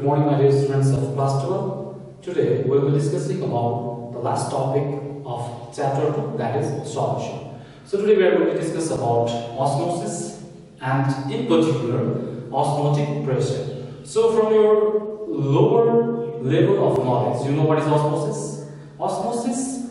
morning, my dear students of class 12. Today we will be discussing about the last topic of chapter 2, that is solution. So today we are going to discuss about osmosis and in particular osmotic pressure. So from your lower level of knowledge, you know what is osmosis? Osmosis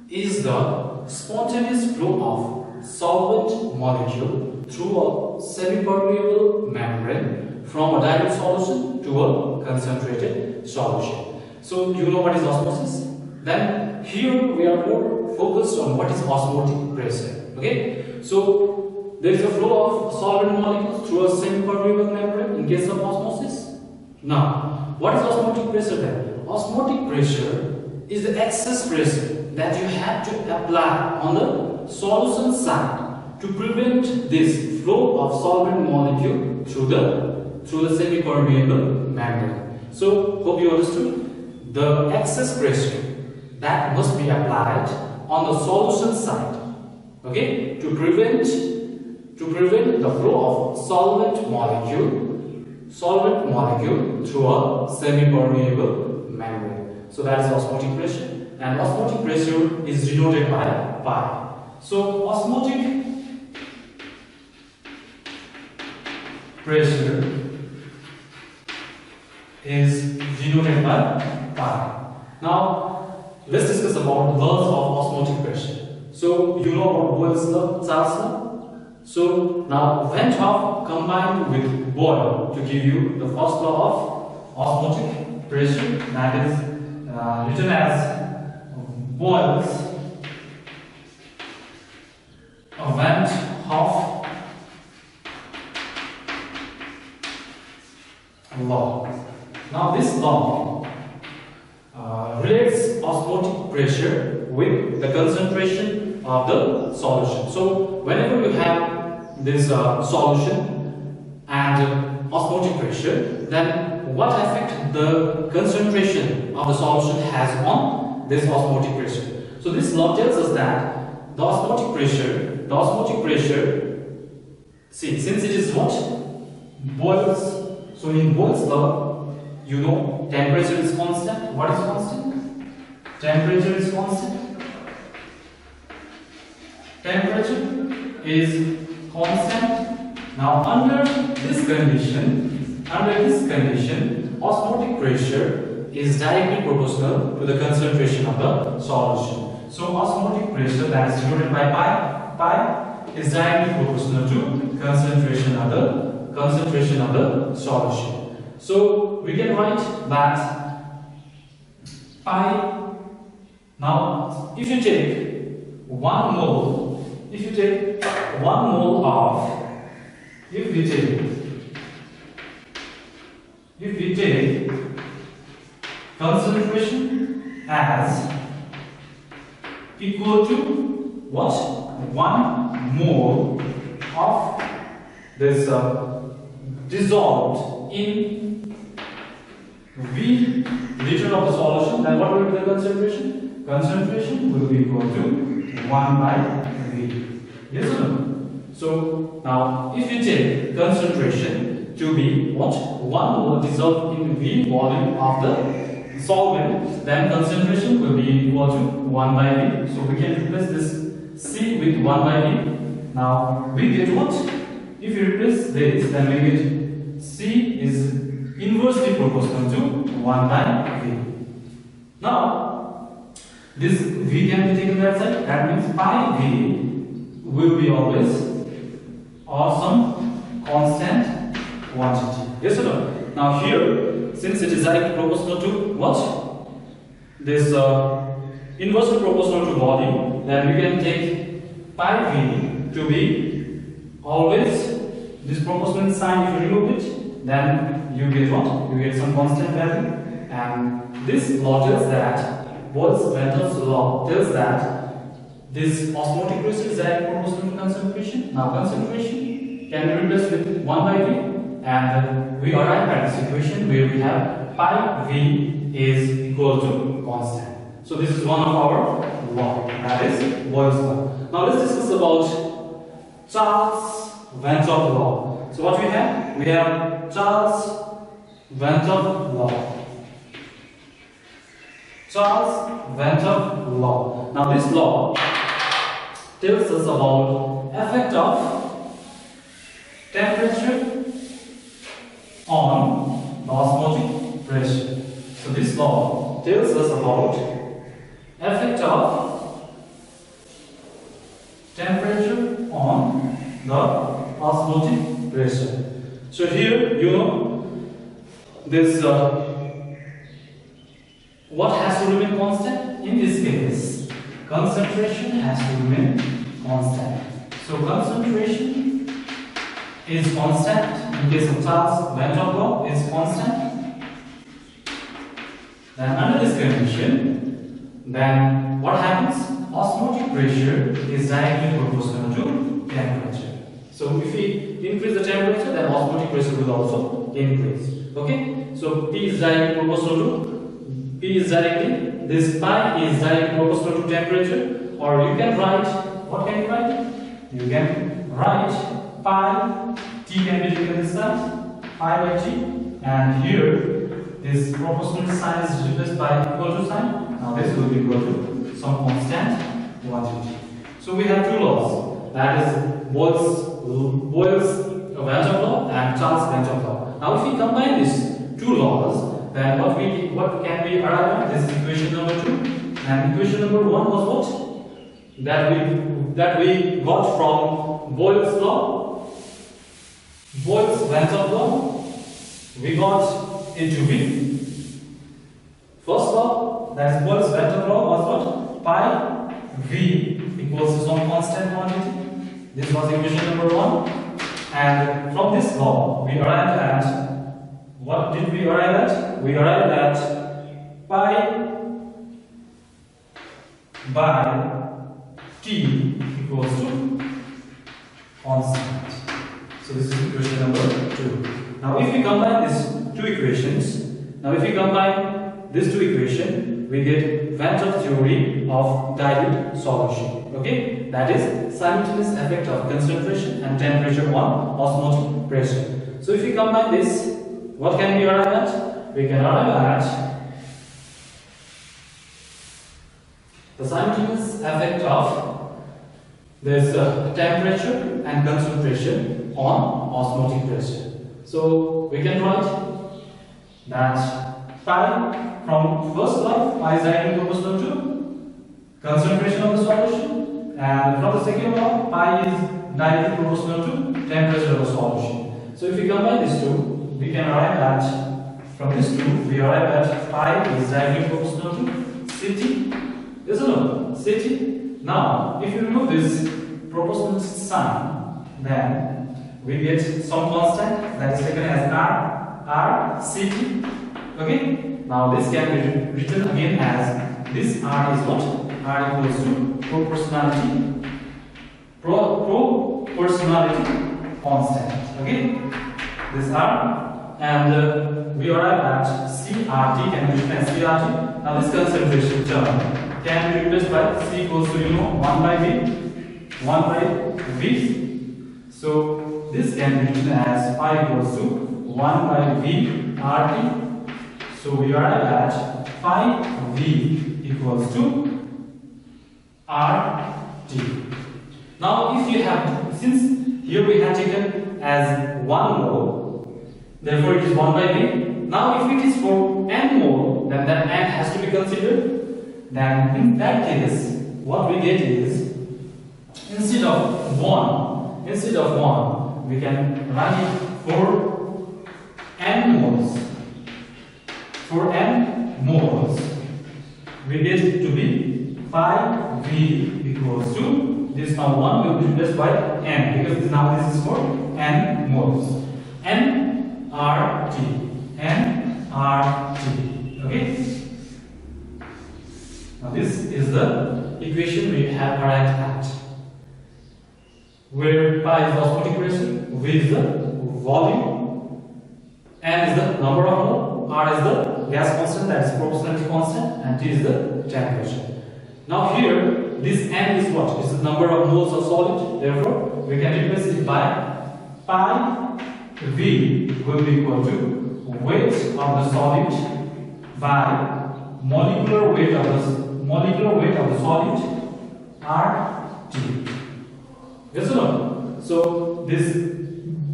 is the spontaneous flow of solvent molecule through a semi-permeable membrane from a dilute solution to a concentrated solution. So you know what is osmosis? Then here we are more focused on what is osmotic pressure. Okay, so there is a flow of solvent molecules through a semi-permeable membrane in case of osmosis. Now, what is osmotic pressure then? Osmotic pressure is the excess pressure that you have to apply on the solution side to prevent this flow of solvent molecule through the semi-permeable membrane. So hope you understood. The excess pressure that must be applied on the solution side, okay, to prevent the flow of solvent molecule through a semi-permeable membrane. So that is osmotic pressure, and osmotic pressure is denoted by pi. So osmotic pressure is denoted by pi. Now let's discuss about the laws of osmotic pressure. So you know about Boyle's law, Charles law. So now Van 't Hoff combined with Boyle to give you the first law of osmotic pressure, that is written as Boyle's Van 't Hoff law. Now this law relates osmotic pressure with the concentration of the solution. So whenever you have this solution and osmotic pressure, then what effect the concentration of the solution has on this osmotic pressure? So this law tells us that the osmotic pressure, see, since it is what? Boyle's. So in Boyle's law, you know temperature is constant. What is constant? Temperature is constant. Temperature is constant. Now under this condition, osmotic pressure is directly proportional to the concentration of the solution. So osmotic pressure, that is denoted by pi, is directly proportional to concentration of the solution. So we can write that pi. Now if you take 1 mole of, if we take concentration as equal to what? 1 mole of this dissolved in V liter of the solution, then what will be the concentration? Concentration will be equal to 1 by V. Yes or no? So now if you take concentration to be what? 1 mole dissolved in V volume of the solvent, then concentration will be equal to 1 by V. So we can replace this C with 1 by V. Now we get what? If you replace this, then we get C is inversely proportional to 1 by V. Now this V can be taken that side. That means pi V will be always some constant quantity. Yes or no? Now here, since it is directly proportional to what? This inversely proportional to volume, then we can take pi V to be always this proportional sign. If you remove it, then you get what? You get some constant value. And this law tells that, Boyle's law tells that this osmotic pressure is directly proportional to concentration. Now concentration can be replaced with 1 by V, and we arrive at this equation where we have pi V is equal to constant. So this is one of our law, that is Boyle's law. Now let's discuss about Charles Van 't Hoff law. So what we have? We have Charles Ventov law. Charles Ventov law. Now this law tells us about effect of temperature on the osmotic pressure. So this law tells us about effect of temperature on the osmotic pressure. So here you know this what has to remain constant? In this case, concentration has to remain constant. So concentration is constant. In case of Charles Ventov law is constant. Then under this condition, then what happens? Osmotic pressure is directly proportional to temperature. So if we increase the temperature, then osmotic pressure will also increase. Okay? So P is directly proportional to this pi is directly proportional to temperature, or you can write, what can you write? You can write pi, T can be taken this side, pi by T, and here this proportional sign is replaced by equal to sign. Now this will be equal to some constant quantity. So we have two laws, that is Boyle's Ventov law and Charles Ventov law. Now if we combine these two laws, then what can we arrive at? This is equation number 2, and equation number 1 was what? That we got from Boyle's law, Boyle's Ventov law. We got into V. First law, that is Boyle's Ventov law, was what? Pi V equals to some constant quantity. This was equation number 1, and from this law we arrived at, what did we arrive at? We arrived at pi by T equals to constant. So this is equation number 2. Now if we combine these two equations, we get Ventov theory of dilute solution. Okay, that is simultaneous effect of concentration and temperature on osmotic pressure. So if we combine this, what can we arrive at? We can arrive at the simultaneous effect of this temperature and concentration on osmotic pressure. So we can write that pi, from first law, pi is directly proportional to concentration of the solution, and from the second law, pi is directly proportional to temperature of the solution. So if we combine these two, we can arrive at, from this two, we arrive at pi is directly proportional to Ct. Yes or no? Ct. Now, if you remove this proportional sign, then we get some constant that is taken as R Ct. Okay? Now this can be written again as, this R is what? R equals to proportionality constant. Okay? This R, and we arrive at CRT, can be written as CRT. Now this concentration term can be replaced by C equals to 1 by V. So this can be written as pi equals to 1 by V RT. So we arrive at pi V equals to RT. Now if you have, since here we have taken as 1 mole, therefore it is 1 by V. Now if it is for n mole, then that n has to be considered. Then in that case, what we get is, instead of 1, we can write it for n moles. For n moles, we get it to be pi V equals to, this now 1 will be replaced by n, because now this is for n moles. nRT. Okay? Now this is the equation we have arrived at, where pi is the osmotic pressure, V is the volume, n is the number of mole, R is the gas constant, that is proportionality constant, and T is the temperature. Now here, this n is what? Is the number of moles of solid. Therefore, we can replace it by pi V will be equal to weight of the solid by molecular weight of the solid RT. Yes or no? So this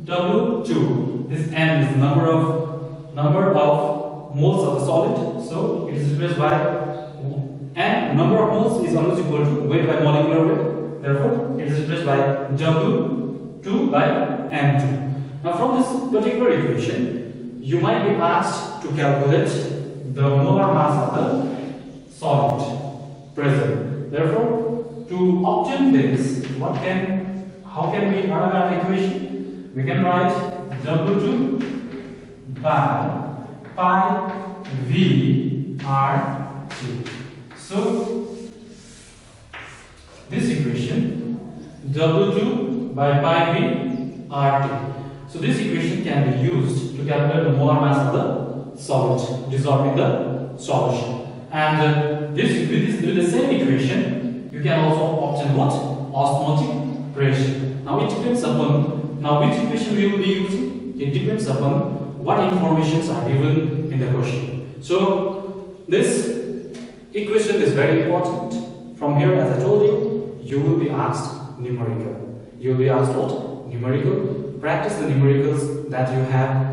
W2, this N is the number of moles of the solid. So it is replaced by, and number of moles is always equal to weight by molecular weight. Therefore, it is replaced by W2 by N2. Now from this particular equation, you might be asked to calculate the molar mass of the solid present. Therefore, to obtain this, how can we write our equation? We can write W2 by pi V RT. So this equation W2 by pi V RT. So this equation can be used to calculate the molar mass of the solid dissolved in the solution. And with the same equation, you can also obtain what? Osmotic pressure. Now it depends upon which equation we will be using. It depends upon what informations are given in the question. So this equation is very important. From here, as I told you, you will be asked numerical. You will be asked what? Numerical. Practice the numericals that you have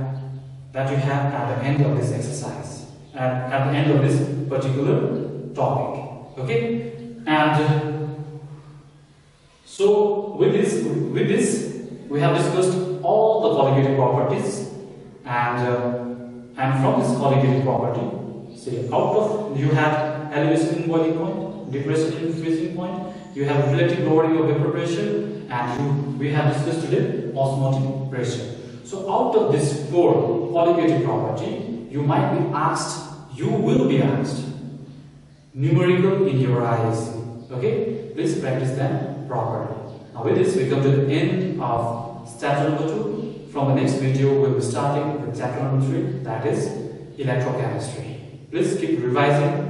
at the end of this exercise, at the end of this particular topic. Okay, and so with this we have discussed all the colligative properties, and from this colligative property, say out of you have elevation in boiling point, depression in freezing point, you have relative lowering of vapor pressure, and we have discussed today osmotic pressure. So out of this four colligative property, you might be asked, you will be asked numerical in your IAC. Okay, please practice them properly. Now with this, we come to the end of chapter number 2. From the next video, we'll be starting with chapter number 3, that is electrochemistry. Please keep revising